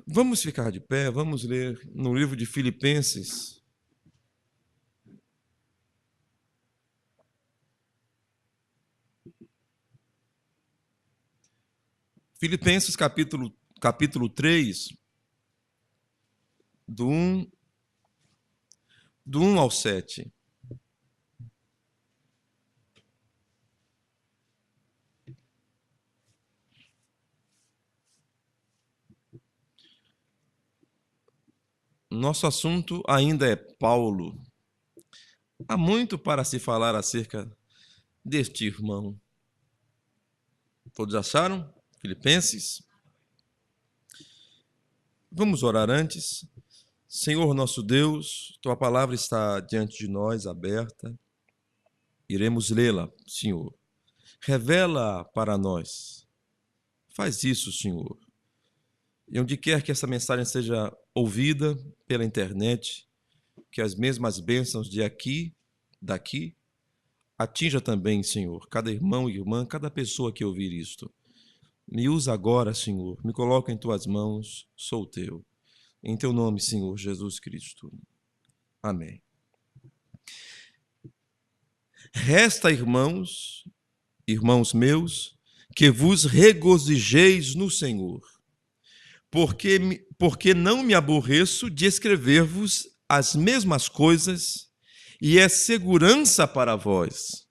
Vamos ficar de pé, vamos ler no livro de Filipenses. Filipenses capítulo 3, do 1 ao 7. Nosso assunto ainda é Paulo. Há muito para se falar acerca deste irmão. Todos acharam? Filipenses? Vamos orar antes. Senhor nosso Deus, tua palavra está diante de nós, aberta. Iremos lê-la, Senhor. Revela para nós. Faz isso, Senhor. E onde quer que essa mensagem seja ouvida pela internet, que as mesmas bênçãos daqui, atinja também, Senhor, cada irmão e irmã, cada pessoa que ouvir isto. Me usa agora, Senhor, me coloca em tuas mãos, sou teu. Em teu nome, Senhor Jesus Cristo. Amém. Resta, irmãos meus, que vos regozijeis no Senhor, porque não me aborreço de escrever-vos as mesmas coisas, e é segurança para vós.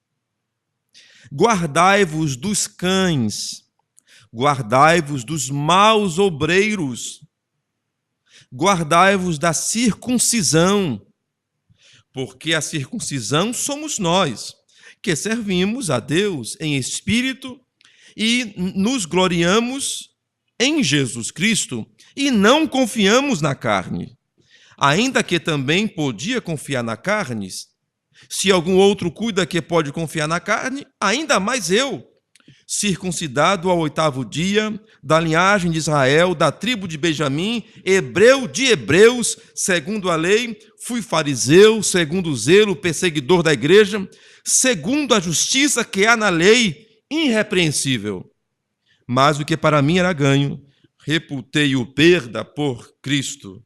Guardai-vos dos cães, guardai-vos dos maus obreiros, guardai-vos da circuncisão, porque a circuncisão somos nós, que servimos a Deus em espírito e nos gloriamos em Jesus Cristo e não confiamos na carne. Ainda que também podia confiar na carne, se algum outro cuida que pode confiar na carne, ainda mais eu, circuncidado ao 8º dia, da linhagem de Israel, da tribo de Benjamim, hebreu de hebreus, segundo a lei, fui fariseu, segundo o zelo, perseguidor da igreja, segundo a justiça que há na lei, irrepreensível. Mas o que para mim era ganho, reputei-o perda por Cristo.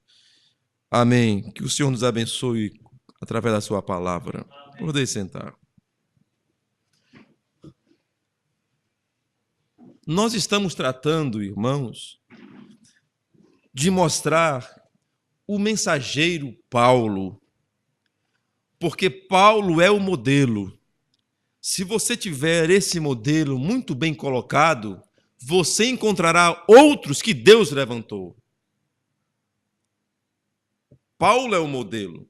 Amém. Que o Senhor nos abençoe através da sua palavra. Podem sentar. Nós estamos tratando, irmãos, de mostrar o mensageiro Paulo, porque Paulo é o modelo. Se você tiver esse modelo muito bem colocado, você encontrará outros que Deus levantou. Paulo é o modelo.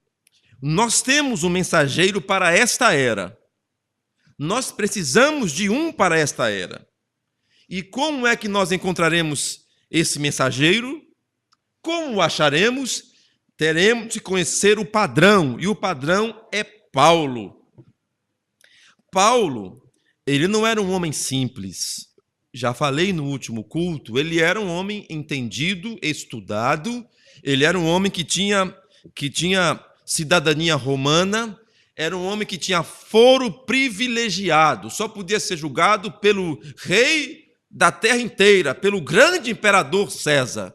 Nós temos um mensageiro para esta era. Nós precisamos de um para esta era. E como é que nós encontraremos esse mensageiro? Como o acharemos? Teremos de conhecer o padrão, e o padrão é Paulo. Paulo, ele não era um homem simples. Já falei no último culto, ele era um homem entendido, estudado, ele era um homem que tinha cidadania romana, era um homem que tinha foro privilegiado, só podia ser julgado pelo rei da terra inteira, pelo grande imperador César.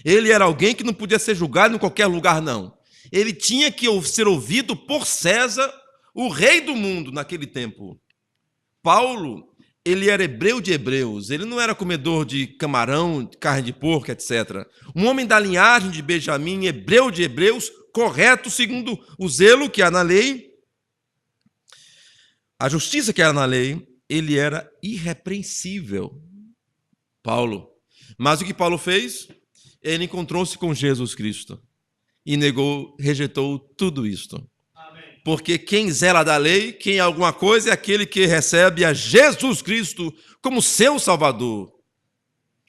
Ele era alguém que não podia ser julgado em qualquer lugar, não. Ele tinha que ser ouvido por César, o rei do mundo naquele tempo. Paulo, ele era hebreu de hebreus, ele não era comedor de camarão, de carne de porco, etc. Um homem da linhagem de Benjamim, hebreu de hebreus, correto segundo o zelo que há na lei, a justiça que há na lei, ele era irrepreensível, Paulo. Mas o que Paulo fez? Ele encontrou-se com Jesus Cristo e rejeitou tudo isto. Porque quem zela da lei, quem é alguma coisa, é aquele que recebe a Jesus Cristo como seu Salvador.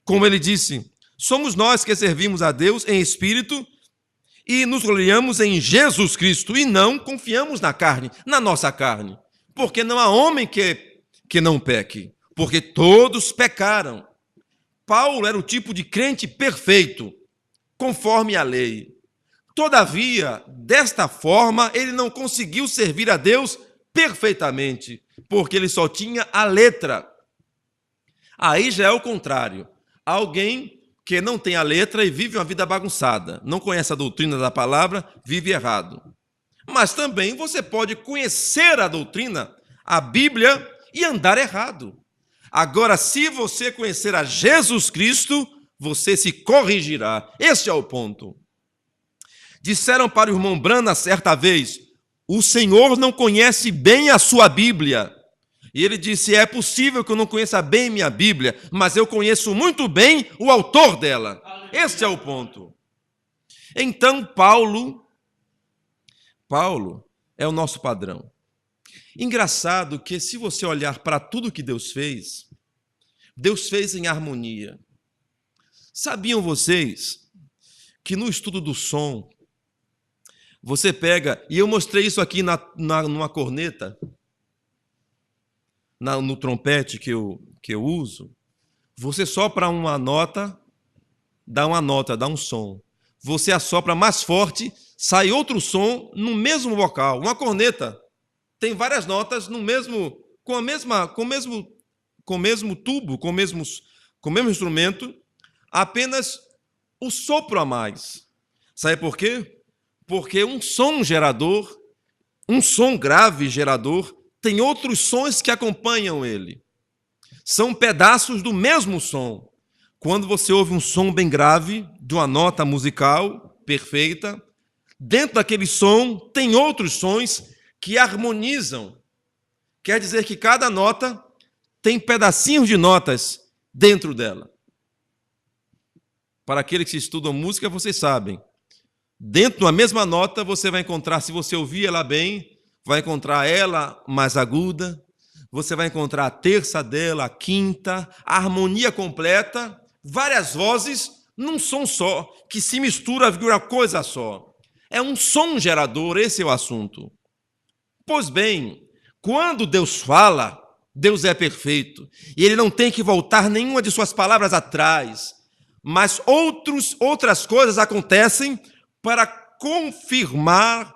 Como ele disse, somos nós que servimos a Deus em espírito e nos gloriamos em Jesus Cristo e não confiamos na carne, na nossa carne. Porque não há homem que não peque, porque todos pecaram. Paulo era o tipo de crente perfeito, conforme a lei. Todavia, desta forma, ele não conseguiu servir a Deus perfeitamente, porque ele só tinha a letra. Aí já é o contrário. Alguém que não tem a letra e vive uma vida bagunçada. Não conhece a doutrina da palavra, vive errado. Mas também você pode conhecer a doutrina, a Bíblia, e andar errado. Agora, se você conhecer a Jesus Cristo, você se corrigirá. Este é o ponto. Disseram para o irmão Brana certa vez: o Senhor não conhece bem a sua Bíblia. E ele disse: é possível que eu não conheça bem minha Bíblia, mas eu conheço muito bem o autor dela. Este é o ponto. Então, Paulo é o nosso padrão. Engraçado que, se você olhar para tudo que Deus fez em harmonia. Sabiam vocês que no estudo do som, você pega, e eu mostrei isso aqui numa corneta, no trompete que eu uso, você sopra uma nota, dá um som. Você assopra mais forte, sai outro som no mesmo vocal. Uma corneta tem várias notas no mesmo, com o mesmo tubo, com o mesmo instrumento, apenas o sopro a mais. Sabe por quê? Porque um som grave gerador, tem outros sons que acompanham ele. São pedaços do mesmo som. Quando você ouve um som bem grave, de uma nota musical perfeita, dentro daquele som tem outros sons que harmonizam. Quer dizer que cada nota tem pedacinhos de notas dentro dela. Para aqueles que estudam música, vocês sabem. Dentro da mesma nota, você vai encontrar, se você ouvir ela bem, vai encontrar ela mais aguda, você vai encontrar a terça dela, a quinta, a harmonia completa, várias vozes num som só, que se mistura vira uma coisa só. É um som gerador, esse é o assunto. Pois bem, quando Deus fala, Deus é perfeito, e Ele não tem que voltar nenhuma de suas palavras atrás, mas outras coisas acontecem para confirmar,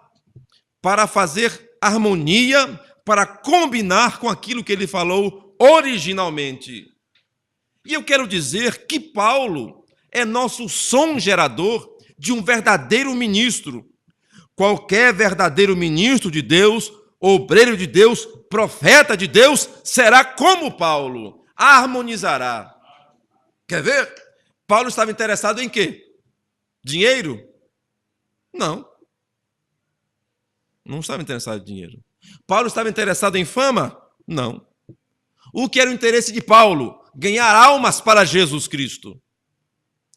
para fazer harmonia, para combinar com aquilo que Ele falou originalmente. E eu quero dizer que Paulo é nosso som gerador de um verdadeiro ministro. Qualquer verdadeiro ministro de Deus, obreiro de Deus, profeta de Deus, será como Paulo, harmonizará. Quer ver? Paulo estava interessado em quê? Dinheiro? Não. Não estava interessado em dinheiro. Paulo estava interessado em fama? Não. O que era o interesse de Paulo? Ganhar almas para Jesus Cristo.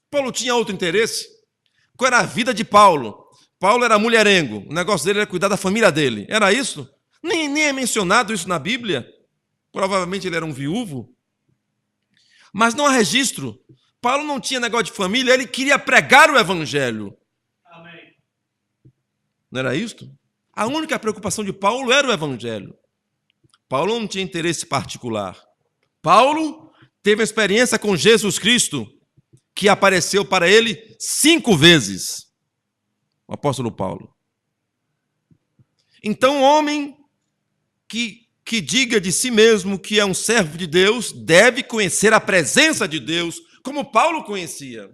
Paulo tinha outro interesse? Qual era a vida de Paulo? Paulo era mulherengo, o negócio dele era cuidar da família dele. Era isso? Nem é mencionado isso na Bíblia. Provavelmente ele era um viúvo. Mas não há registro. Paulo não tinha negócio de família, ele queria pregar o evangelho. Amém. Não era isso? A única preocupação de Paulo era o evangelho. Paulo não tinha interesse particular. Paulo teve uma experiência com Jesus Cristo, que apareceu para ele 5 vezes. O apóstolo Paulo. Então, um homem que diga de si mesmo que é um servo de Deus, deve conhecer a presença de Deus, como Paulo conhecia.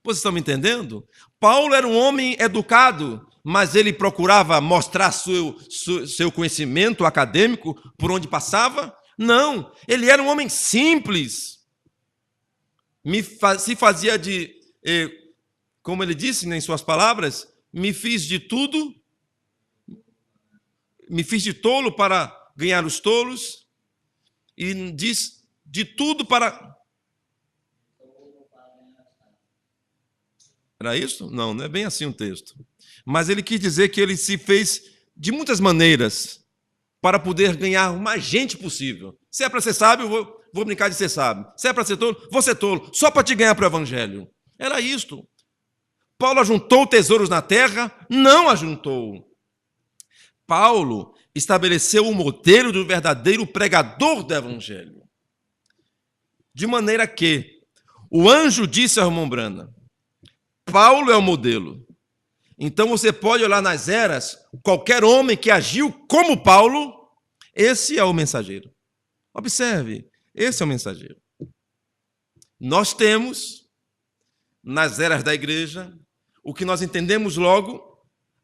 Vocês estão me entendendo? Paulo era um homem educado, mas ele procurava mostrar seu conhecimento acadêmico por onde passava? Não, ele era um homem simples. Se fazia de... Como ele disse em suas palavras, me fiz de tudo, me fiz de tolo para ganhar os tolos, e diz de tudo para... Era isso? Não é bem assim o texto. Mas ele quis dizer que ele se fez de muitas maneiras para poder ganhar o mais gente possível. Se é para ser sábio, vou brincar de ser sábio. Se é para ser tolo, vou ser tolo, só para te ganhar para o evangelho. Era isto. Paulo ajuntou tesouros na terra? Não ajuntou. Paulo estabeleceu o modelo do verdadeiro pregador do evangelho. De maneira que o anjo disse ao irmão Brana: Paulo é o modelo. Então você pode olhar nas eras, qualquer homem que agiu como Paulo, esse é o mensageiro. Observe, esse é o mensageiro. Nós temos nas eras da igreja, o que nós entendemos logo,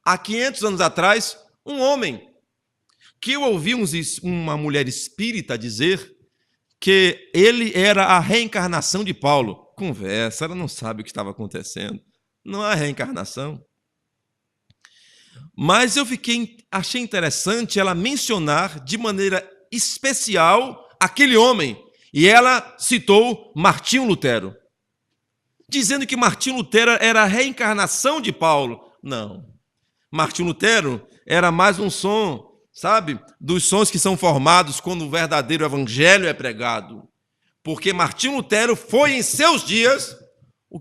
há 500 anos atrás, um homem, que eu ouvi uma mulher espírita dizer que ele era a reencarnação de Paulo. Conversa, ela não sabe o que estava acontecendo. Não há reencarnação. Mas eu achei interessante ela mencionar de maneira especial aquele homem. E ela citou Martinho Lutero, dizendo que Martinho Lutero era a reencarnação de Paulo. Não. Martinho Lutero era mais um som, sabe, dos sons que são formados quando o verdadeiro evangelho é pregado. Porque Martinho Lutero foi em seus dias o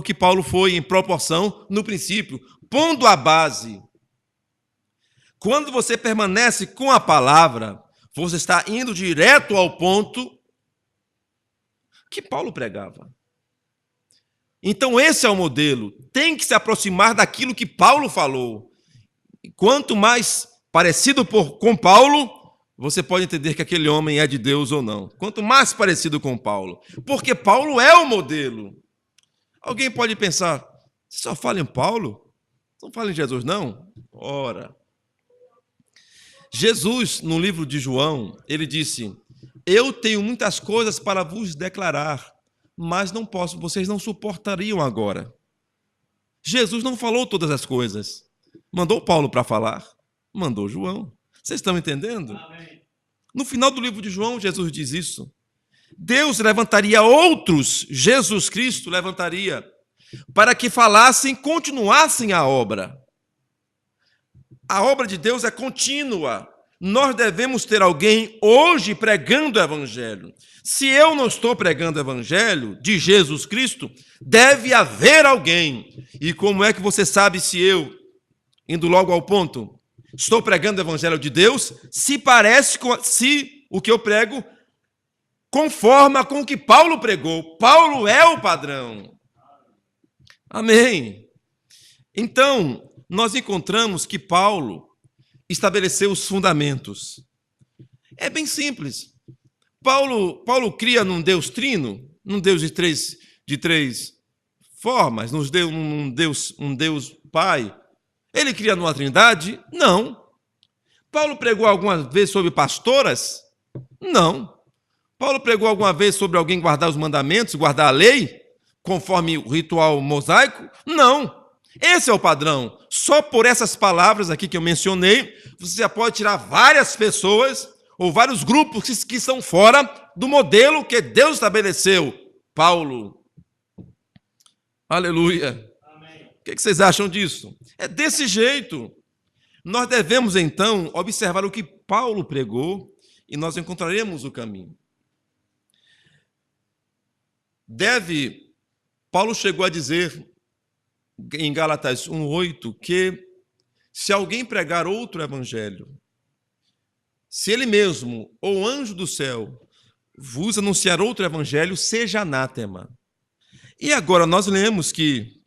que Paulo foi em proporção no princípio, pondo a base. Quando você permanece com a palavra, você está indo direto ao ponto que Paulo pregava. Então esse é o modelo. Tem que se aproximar daquilo que Paulo falou. E quanto mais parecido com Paulo, você pode entender que aquele homem é de Deus ou não. Quanto mais parecido com Paulo. Porque Paulo é o modelo. Alguém pode pensar, você só fala em Paulo? Não fala em Jesus, não? Ora. Jesus, no livro de João, ele disse, eu tenho muitas coisas para vos declarar, mas não posso, vocês não suportariam agora. Jesus não falou todas as coisas. Mandou Paulo para falar, mandou João. Vocês estão entendendo? Amém. No final do livro de João, Jesus diz isso. Deus levantaria outros, Jesus Cristo levantaria, para que falassem, continuassem a obra. A obra de Deus é contínua. Nós devemos ter alguém hoje pregando o evangelho. Se eu não estou pregando o evangelho de Jesus Cristo, deve haver alguém. E como é que você sabe se eu, indo logo ao ponto, estou pregando o evangelho de Deus, se o que eu prego conforma com o que Paulo pregou. Paulo é o padrão. Amém. Então, nós encontramos que Paulo estabeleceu os fundamentos. É bem simples. Paulo cria num Deus trino, num Deus de três formas, um Deus Pai. Ele cria numa trindade? Não. Paulo pregou alguma vez sobre pastoras? Não. Paulo pregou alguma vez sobre alguém guardar os mandamentos, guardar a lei, conforme o ritual mosaico? Não. Esse é o padrão. Só por essas palavras aqui que eu mencionei, você já pode tirar várias pessoas ou vários grupos que estão fora do modelo que Deus estabeleceu. Paulo. Aleluia. Amém. O que vocês acham disso? É desse jeito. Nós devemos, então, observar o que Paulo pregou e nós encontraremos o caminho. Paulo chegou a dizer em Gálatas 1:8 que se alguém pregar outro evangelho, se ele mesmo ou anjo do céu vos anunciar outro evangelho, seja anátema. E agora nós lemos que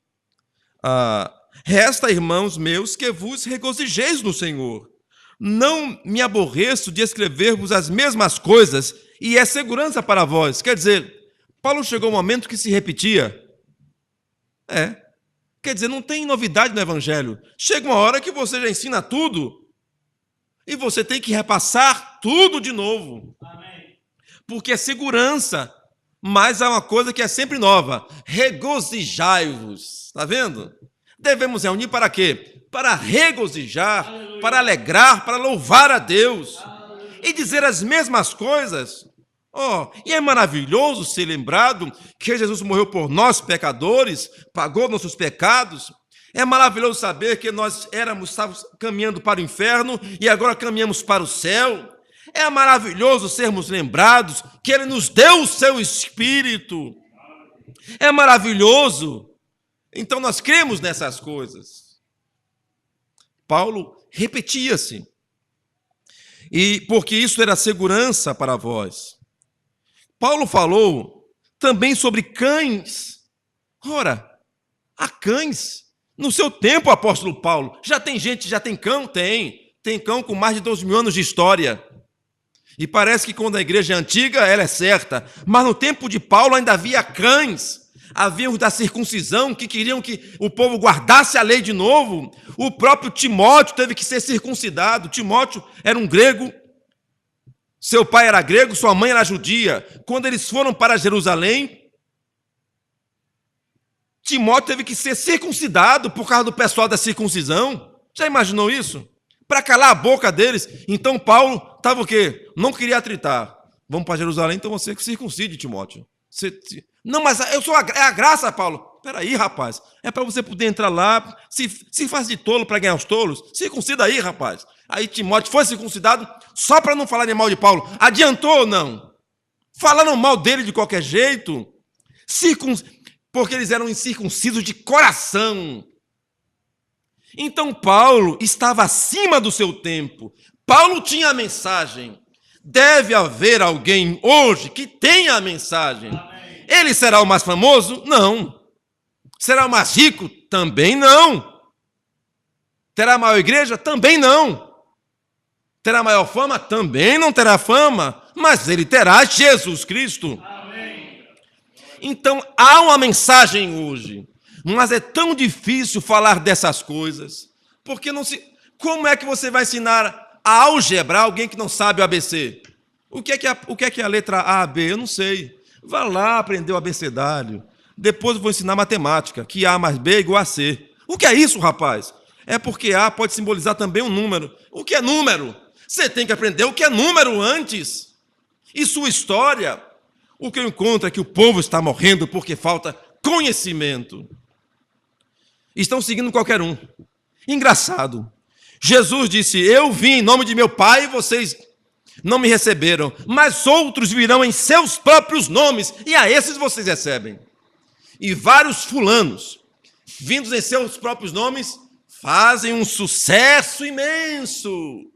resta, irmãos meus, que vos regozijeis no Senhor. Não me aborreço de escrever-vos as mesmas coisas, e é segurança para vós. Quer dizer, Paulo chegou um momento que se repetia. Quer dizer, não tem novidade no evangelho. Chega uma hora que você já ensina tudo e você tem que repassar tudo de novo. Amém. Porque é segurança, mas há uma coisa que é sempre nova. Regozijai-vos. Está vendo? Devemos reunir para quê? Para regozijar, aleluia, para alegrar, para louvar a Deus, aleluia, e dizer as mesmas coisas. E é maravilhoso ser lembrado que Jesus morreu por nós, pecadores, pagou nossos pecados. É maravilhoso saber que nós estávamos caminhando para o inferno e agora caminhamos para o céu. É maravilhoso sermos lembrados que Ele nos deu o seu Espírito. É maravilhoso. Então nós cremos nessas coisas. Paulo repetia-se. E porque isso era segurança para vós. Paulo falou também sobre cães. Ora, há cães. No seu tempo, apóstolo Paulo, já tem cão? Tem cão com mais de 12 mil anos de história. E parece que quando a igreja é antiga, ela é certa. Mas no tempo de Paulo ainda havia cães. Havia os da circuncisão que queriam que o povo guardasse a lei de novo. O próprio Timóteo teve que ser circuncidado. Timóteo era um grego, seu pai era grego, sua mãe era judia. Quando eles foram para Jerusalém, Timóteo teve que ser circuncidado por causa do pessoal da circuncisão. Já imaginou isso? Para calar a boca deles. Então Paulo estava o quê? Não queria atritar. Vamos para Jerusalém, então você que circuncide, Timóteo. Não, mas é a graça, Paulo. Espera aí, rapaz. É para você poder entrar lá, se faz de tolo para ganhar os tolos. Circuncida aí, rapaz. Aí Timóteo foi circuncidado só para não falarem mal de Paulo. Adiantou ou não? Falaram mal dele de qualquer jeito. Porque eles eram incircuncisos de coração. Então Paulo estava acima do seu tempo. Paulo tinha a mensagem. Deve haver alguém hoje que tenha a mensagem. Amém. Ele será o mais famoso? Não. Será o mais rico? Também não. Terá a maior igreja? Também não. Terá maior fama? Também não terá fama. Mas ele terá Jesus Cristo. Amém. Então há uma mensagem hoje. Mas é tão difícil falar dessas coisas. Porque não se. Como é que você vai ensinar a álgebra alguém que não sabe o ABC? O que é a letra A, B? Eu não sei. Vá lá aprender o abecedário. Depois eu vou ensinar matemática, que A mais B é igual a C. O que é isso, rapaz? É porque A pode simbolizar também um número. O que é número? Você tem que aprender o que é número antes. E sua história. O que eu encontro é que o povo está morrendo porque falta conhecimento. Estão seguindo qualquer um. Engraçado. Jesus disse, eu vim em nome de meu Pai e vocês não me receberam, mas outros virão em seus próprios nomes, e a esses vocês recebem. E vários fulanos, vindos em seus próprios nomes, fazem um sucesso imenso.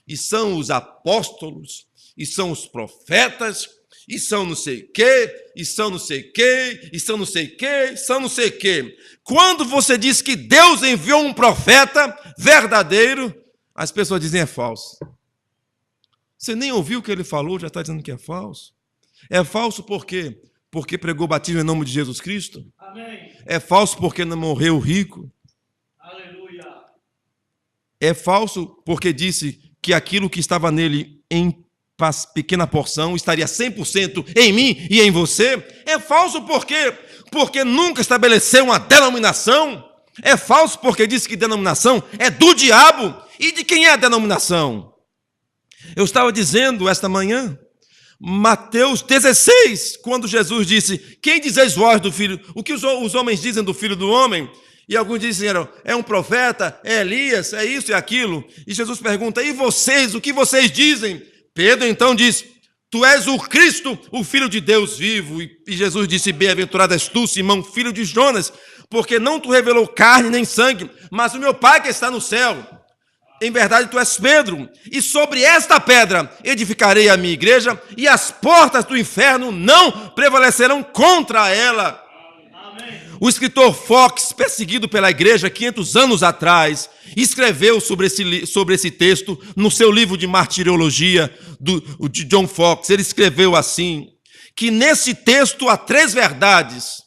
E são os apóstolos, e são os profetas, e são não sei o quê, e são não sei o quê, e são não sei o quê, são não sei o quê. Quando você diz que Deus enviou um profeta verdadeiro, as pessoas dizem é falso. Você nem ouviu o que ele falou, já está dizendo que é falso. É falso por quê? Porque pregou batismo em nome de Jesus Cristo. Amém. É falso porque não morreu rico. Aleluia. É falso porque disse que aquilo que estava nele em pequena porção estaria 100% em mim e em você. É falso por quê? Porque nunca estabeleceu uma denominação. É falso porque disse que denominação é do diabo. E de quem é a denominação? Eu estava dizendo esta manhã, Mateus 16, quando Jesus disse, quem dizeis vós do filho? O que os homens dizem do filho do homem? E alguns dizem, é um profeta, é Elias, é isso e aquilo. E Jesus pergunta, e vocês, o que vocês dizem? Pedro então diz, tu és o Cristo, o Filho de Deus vivo. E Jesus disse, bem-aventurado és tu, Simão, filho de Jonas, porque não tu revelou carne nem sangue, mas o meu Pai que está no céu. Em verdade, tu és Pedro, e sobre esta pedra edificarei a minha igreja, e as portas do inferno não prevalecerão contra ela. Amém. O escritor Fox, perseguido pela igreja 500 anos atrás, escreveu sobre esse texto no seu livro de martiriologia de John Fox. Ele escreveu assim, que nesse texto há 3 verdades.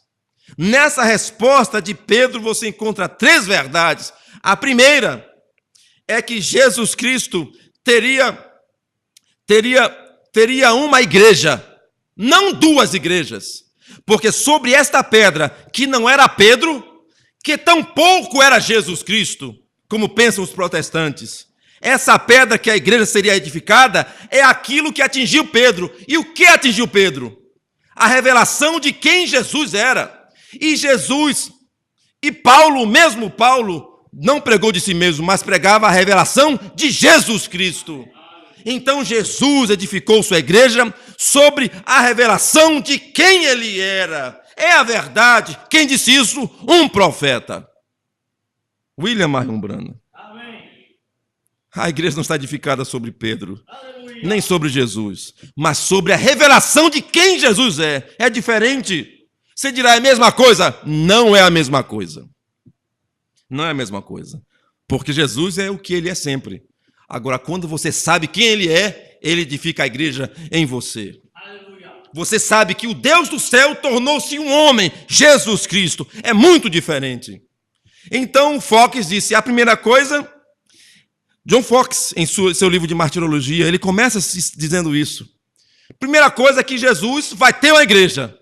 Nessa resposta de Pedro você encontra 3 verdades. A primeira é que Jesus Cristo teria uma igreja, não 2 igrejas, porque sobre esta pedra, que não era Pedro, que tampouco era Jesus Cristo, como pensam os protestantes, essa pedra que a igreja seria edificada é aquilo que atingiu Pedro. E o que atingiu Pedro? A revelação de quem Jesus era. E Paulo, mesmo Paulo, não pregou de si mesmo, mas pregava a revelação de Jesus Cristo. Então Jesus edificou sua igreja sobre a revelação de quem ele era. É a verdade. Quem disse isso? Um profeta. William Marion Branham. A igreja não está edificada sobre Pedro, nem sobre Jesus, mas sobre a revelação de quem Jesus é. É diferente. Você dirá, é a mesma coisa? Não é a mesma coisa. Não é a mesma coisa. Porque Jesus é o que ele é sempre. Agora, quando você sabe quem ele é, ele edifica a igreja em você. Aleluia. você sabe que o Deus do céu tornou-se um homem, Jesus Cristo. É muito diferente. Então, Fox disse, a primeira coisa, John Fox, em seu livro de martirologia, ele começa dizendo isso. Primeira coisa é que Jesus vai ter uma igreja.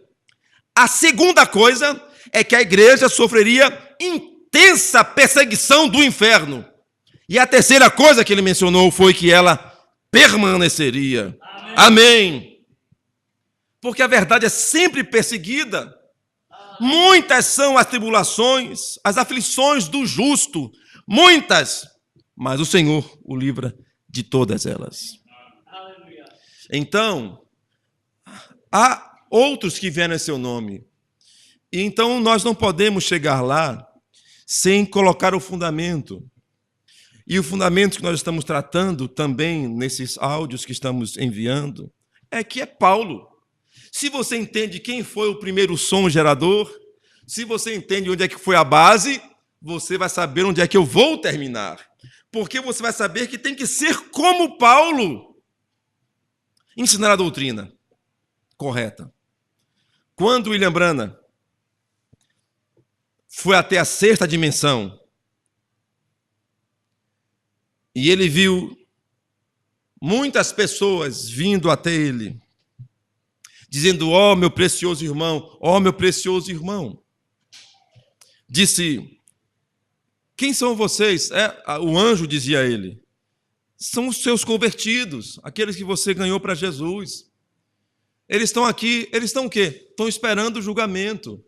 A segunda coisa é que a igreja sofreria intensa perseguição do inferno. E a terceira coisa que ele mencionou foi que ela permaneceria. Amém. Porque a verdade é sempre perseguida. Muitas são as tribulações, as aflições do justo. Muitas. Mas o Senhor o livra de todas elas. Então, há outros que vieram em seu nome. E então nós não podemos chegar lá sem colocar o fundamento. E o fundamento que nós estamos tratando também nesses áudios que estamos enviando é que é Paulo. Se você entende quem foi o primeiro som gerador, se você entende onde é que foi a base, você vai saber onde é que eu vou terminar. Porque você vai saber que tem que ser como Paulo. Ensinar a doutrina correta. Quando William Branham foi até a sexta dimensão e ele viu muitas pessoas vindo até ele, dizendo, ó meu precioso irmão, ó meu precioso irmão. Disse, quem são vocês? O anjo dizia a ele, são os seus convertidos, aqueles que você ganhou para Jesus. Eles estão aqui, eles estão o quê? Estão esperando o julgamento.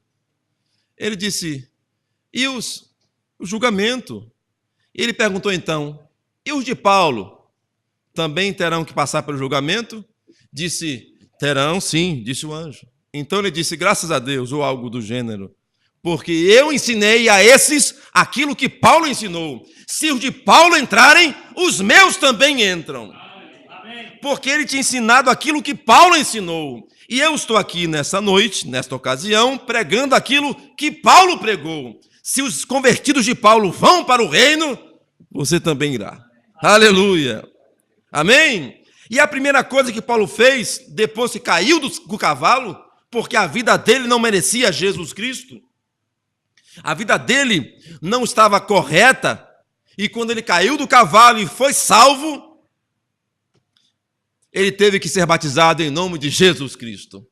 Ele disse, e o julgamento? Ele perguntou então, e os de Paulo também terão que passar pelo julgamento? Disse, terão sim, disse o anjo. Então ele disse, graças a Deus, ou algo do gênero, porque eu ensinei a esses aquilo que Paulo ensinou. Se os de Paulo entrarem, os meus também entram. Porque ele tinha ensinado aquilo que Paulo ensinou. E eu estou aqui nessa noite, nesta ocasião, pregando aquilo que Paulo pregou. Se os convertidos de Paulo vão para o reino, você também irá. Aleluia. Amém? E a primeira coisa que Paulo fez, depois que caiu do cavalo, porque a vida dele não merecia Jesus Cristo, a vida dele não estava correta, e quando ele caiu do cavalo e foi salvo, ele teve que ser batizado em nome de Jesus Cristo.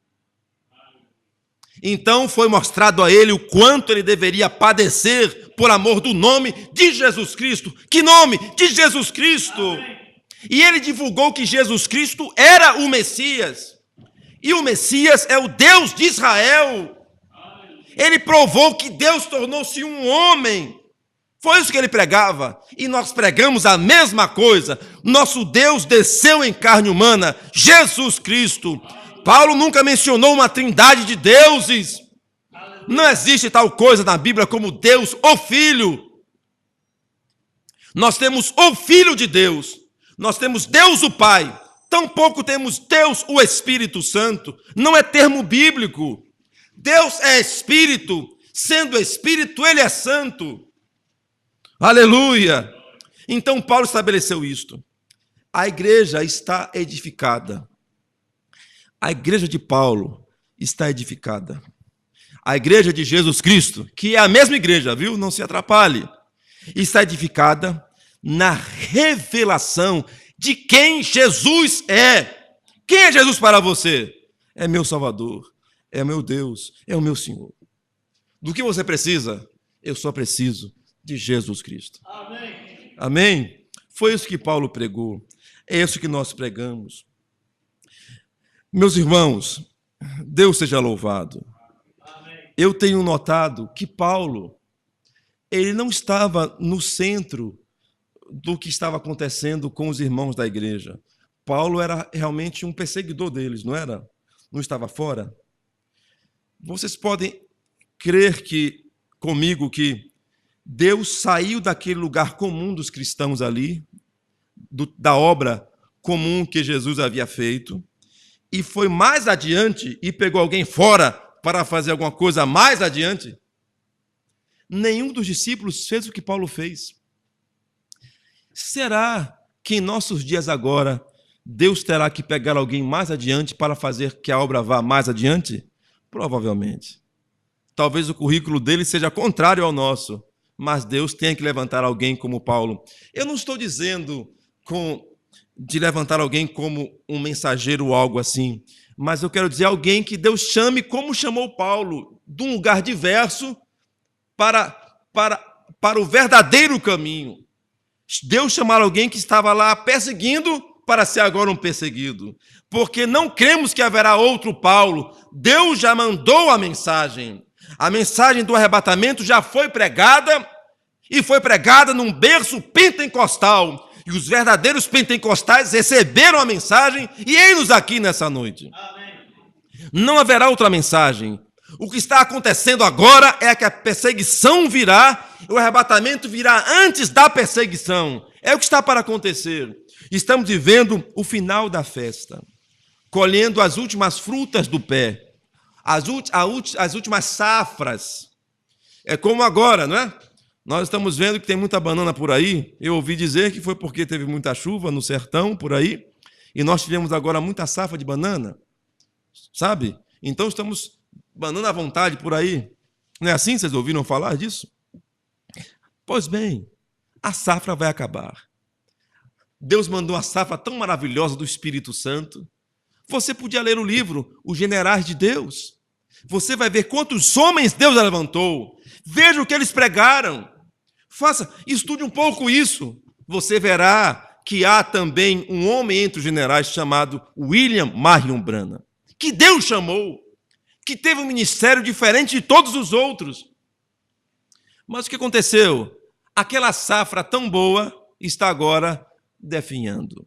Então foi mostrado a ele o quanto ele deveria padecer por amor do nome de Jesus Cristo. Que nome? De Jesus Cristo. E ele divulgou que Jesus Cristo era o Messias. E o Messias é o Deus de Israel. Ele provou que Deus tornou-se um homem. Foi isso que ele pregava. E nós pregamos a mesma coisa. Nosso Deus desceu em carne humana, Jesus Cristo. Paulo nunca mencionou uma trindade de deuses. Não existe tal coisa na Bíblia como Deus, o Filho. Nós temos o Filho de Deus. Nós temos Deus o Pai. Tampouco temos Deus o Espírito Santo. Não é termo bíblico. Deus é Espírito. Sendo Espírito, Ele é Santo. Aleluia! Então Paulo estabeleceu isto. A igreja está edificada. A igreja de Paulo está edificada. A igreja de Jesus Cristo, que é a mesma igreja, viu? Não se atrapalhe. Está edificada na revelação de quem Jesus é. Quem é Jesus para você? É meu Salvador, é meu Deus, é o meu Senhor. Do que você precisa? Eu só preciso de Jesus Cristo. Amém. Amém? Foi isso que Paulo pregou. É isso que nós pregamos. Meus irmãos, Deus seja louvado. Amém. Eu tenho notado que Paulo, ele não estava no centro do que estava acontecendo com os irmãos da igreja. Paulo era realmente um perseguidor deles, não era? Não estava fora? Vocês podem crer comigo que Deus saiu daquele lugar comum dos cristãos ali, da obra comum que Jesus havia feito, e foi mais adiante e pegou alguém fora para fazer alguma coisa mais adiante? Nenhum dos discípulos fez o que Paulo fez. Será que em nossos dias agora Deus terá que pegar alguém mais adiante para fazer que a obra vá mais adiante? Provavelmente. Talvez o currículo dele seja contrário ao nosso, mas Deus tenha que levantar alguém como Paulo. Eu não estou dizendo de levantar alguém como um mensageiro ou algo assim, mas eu quero dizer alguém que Deus chame como chamou Paulo, de um lugar diverso para o verdadeiro caminho. Deus chamar alguém que estava lá perseguindo para ser agora um perseguido, porque não cremos que haverá outro Paulo. Deus já mandou a mensagem do arrebatamento já foi pregada, e foi pregada num berço pentecostal, e os verdadeiros pentecostais receberam a mensagem, e eis-nos aqui nessa noite. Amém. Não haverá outra mensagem. O que está acontecendo agora é que a perseguição virá, o arrebatamento virá antes da perseguição. É o que está para acontecer. Estamos vivendo o final da festa, colhendo as últimas frutas do pé, as últimas safras. É como agora, não é? Nós estamos vendo que tem muita banana por aí. Eu ouvi dizer que foi porque teve muita chuva no sertão por aí, e nós tivemos agora muita safra de banana, sabe? Então estamos banana à vontade por aí. Não é assim? Vocês ouviram falar disso? Pois bem, a safra vai acabar. Deus mandou a safra tão maravilhosa do Espírito Santo. Você podia ler o livro Os Generais de Deus. Você vai ver quantos homens Deus levantou. Veja o que eles pregaram. Estude um pouco isso. Você verá que há também um homem entre os generais chamado William Marion Branham, que Deus chamou, que teve um ministério diferente de todos os outros. Mas o que aconteceu? Aquela safra tão boa está agora definhando.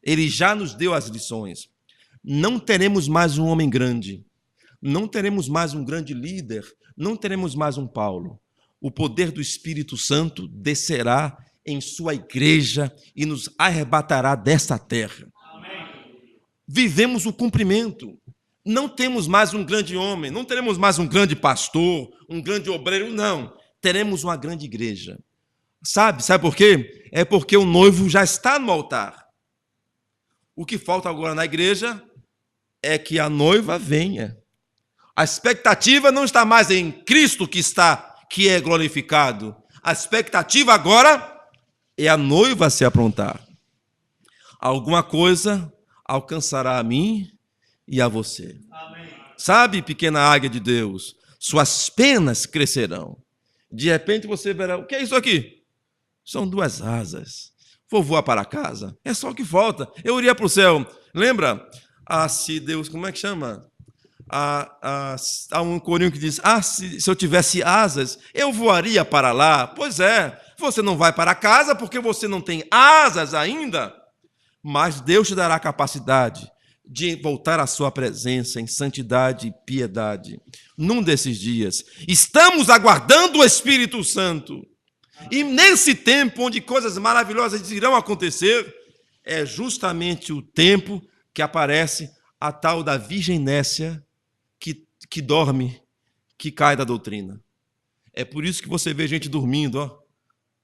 Ele já nos deu as lições. Não teremos mais um homem grande, não teremos mais um grande líder, não teremos mais um Paulo. O poder do Espírito Santo descerá em sua igreja e nos arrebatará desta terra. Amém. Vivemos o cumprimento. Não temos mais um grande homem, não teremos mais um grande pastor, um grande obreiro, não. Teremos uma grande igreja. Sabe por quê? É porque o noivo já está no altar. O que falta agora na igreja é que a noiva venha. A expectativa não está mais em Cristo que é glorificado. A expectativa agora é a noiva se aprontar. Alguma coisa alcançará a mim e a você. Amém. Sabe, pequena águia de Deus, suas penas crescerão. De repente você verá, o que é isso aqui? São 2 asas. Vou voar para casa. É só o que falta. Eu iria para o céu. Lembra? Se Deus, como é que chama? Há um corinho que diz, se eu tivesse asas, eu voaria para lá. Pois é, você não vai para casa porque você não tem asas ainda, mas Deus te dará a capacidade de voltar à sua presença em santidade e piedade. Num desses dias, estamos aguardando o Espírito Santo. E nesse tempo onde coisas maravilhosas irão acontecer, é justamente o tempo que aparece a tal da Virgem Nécia que dorme, que cai da doutrina. É por isso que você vê gente dormindo, ó.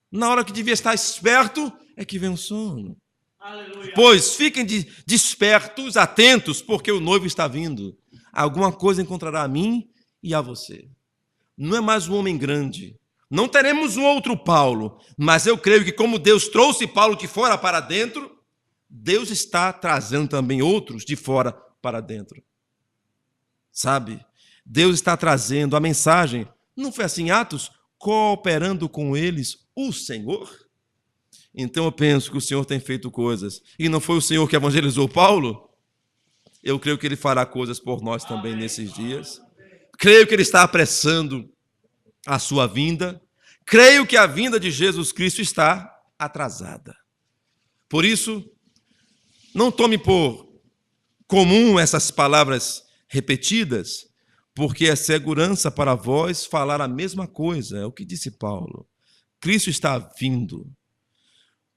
Na hora que devia estar esperto, é que vem o sono. Aleluia. Pois fiquem despertos, atentos, porque o noivo está vindo. Alguma coisa encontrará a mim e a você. Não é mais um homem grande. Não teremos um outro Paulo, mas eu creio que como Deus trouxe Paulo de fora para dentro, Deus está trazendo também outros de fora para dentro. Sabe? Deus está trazendo a mensagem. Não foi assim, Atos? Cooperando com eles o Senhor? Então eu penso que o Senhor tem feito coisas. E não foi o Senhor que evangelizou Paulo? Eu creio que Ele fará coisas por nós também nesses dias. Creio que Ele está apressando a sua vinda. Creio que a vinda de Jesus Cristo está atrasada. Por isso, não tome por comum essas palavras repetidas, porque é segurança para vós falar a mesma coisa, é o que disse Paulo. Cristo está vindo.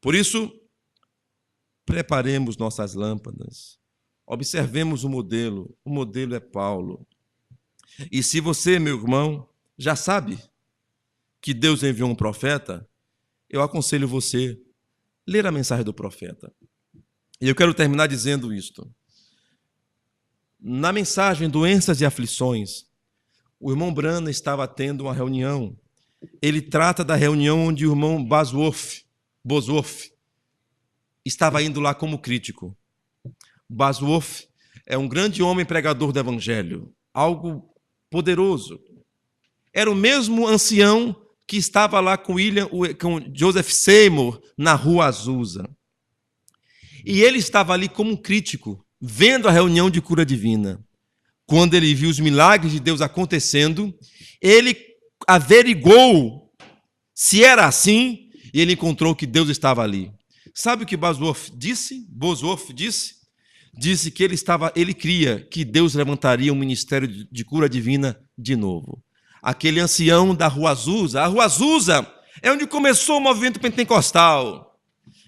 Por isso, preparemos nossas lâmpadas, observemos o modelo é Paulo. E se você, meu irmão, já sabe que Deus enviou um profeta, eu aconselho você a ler a mensagem do profeta. E eu quero terminar dizendo isto. Na mensagem Doenças e Aflições, o irmão Branham estava tendo uma reunião. Ele trata da reunião onde o irmão Bosworth estava indo lá como crítico. Bosworth é um grande homem pregador do evangelho, algo poderoso. Era o mesmo ancião que estava lá com Joseph Seymour na Rua Azusa. E ele estava ali como crítico, vendo a reunião de cura divina. Quando ele viu os milagres de Deus acontecendo, ele averigou se era assim e ele encontrou que Deus estava ali. Sabe o que Bosworth disse? Disse que ele cria que Deus levantaria um ministério de cura divina de novo. Aquele ancião da Rua Azusa. A Rua Azusa é onde começou o movimento pentecostal.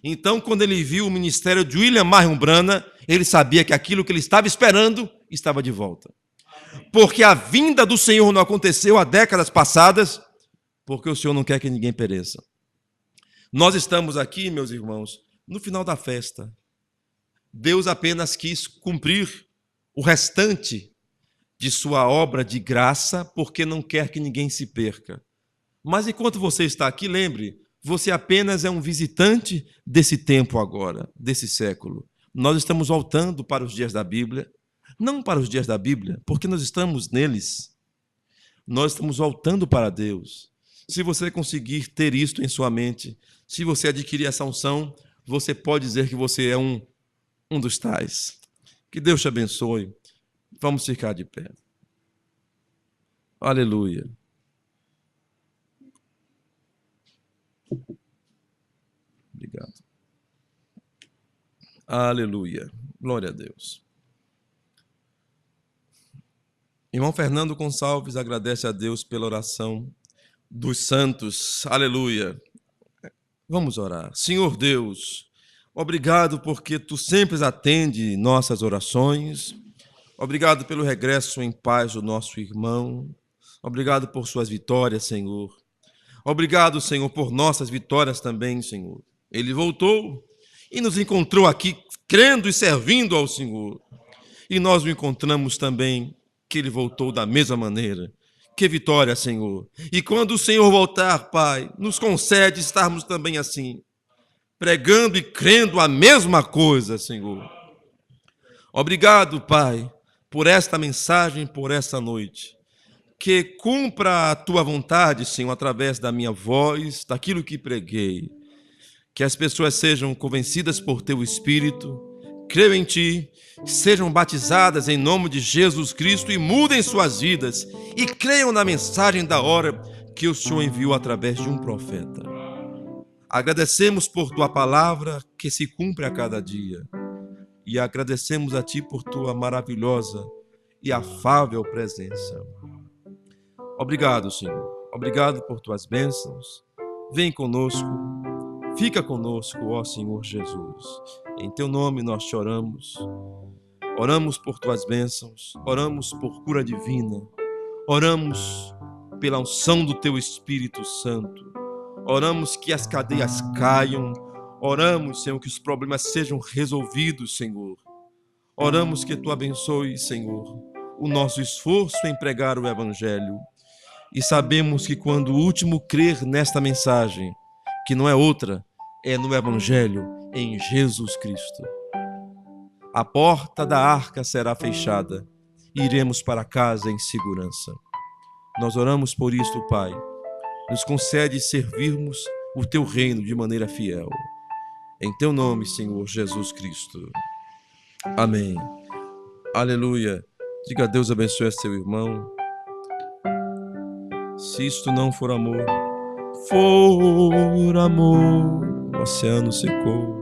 Então, quando ele viu o ministério de William Marion Branham, ele sabia que aquilo que ele estava esperando estava de volta. Porque a vinda do Senhor não aconteceu há décadas passadas, porque o Senhor não quer que ninguém pereça. Nós estamos aqui, meus irmãos, no final da festa. Deus apenas quis cumprir o restante de sua obra de graça, porque não quer que ninguém se perca. Mas enquanto você está aqui, lembre, você apenas é um visitante desse tempo agora, desse século. Nós estamos voltando para os dias da Bíblia, não para os dias da Bíblia, porque nós estamos neles. Nós estamos voltando para Deus. Se você conseguir ter isto em sua mente, se você adquirir essa unção, você pode dizer que você é um dos tais. Que Deus te abençoe. Vamos ficar de pé. Aleluia. Obrigado. Aleluia. Glória a Deus. Irmão Fernando Gonçalves agradece a Deus pela oração dos santos. Aleluia. Vamos orar. Senhor Deus, obrigado porque Tu sempre atende nossas orações. Obrigado pelo regresso em paz do nosso irmão. Obrigado por suas vitórias, Senhor. Obrigado, Senhor, por nossas vitórias também, Senhor. Ele voltou e nos encontrou aqui crendo e servindo ao Senhor. E nós o encontramos também que ele voltou da mesma maneira. Que vitória, Senhor. E quando o Senhor voltar, Pai, nos concede estarmos também assim, pregando e crendo a mesma coisa, Senhor. Obrigado, Pai, por esta mensagem, por esta noite. Que cumpra a Tua vontade, Senhor, através da minha voz, daquilo que preguei. Que as pessoas sejam convencidas por Teu Espírito, creiam em Ti, sejam batizadas em nome de Jesus Cristo e mudem suas vidas e creiam na mensagem da hora que o Senhor enviou através de um profeta. Agradecemos por Tua palavra que se cumpre a cada dia e agradecemos a Ti por Tua maravilhosa e afável presença. Obrigado, Senhor. Obrigado por Tuas bênçãos. Vem conosco, fica conosco, ó Senhor Jesus. Em Teu nome nós te oramos. Oramos por Tuas bênçãos, oramos por cura divina, oramos pela unção do Teu Espírito Santo, oramos que as cadeias caiam, oramos, Senhor, que os problemas sejam resolvidos, Senhor. Oramos que Tu abençoes, Senhor, o nosso esforço em pregar o Evangelho. E sabemos que quando o último crer nesta mensagem, que não é outra, é no Evangelho, em Jesus Cristo, a porta da arca será fechada e iremos para casa em segurança. Nós oramos por isto, Pai. Nos concede servirmos o Teu reino de maneira fiel. Em Teu nome, Senhor Jesus Cristo. Amém. Aleluia. Diga a Deus abençoe a seu irmão. Se isto não for amor, o oceano secou.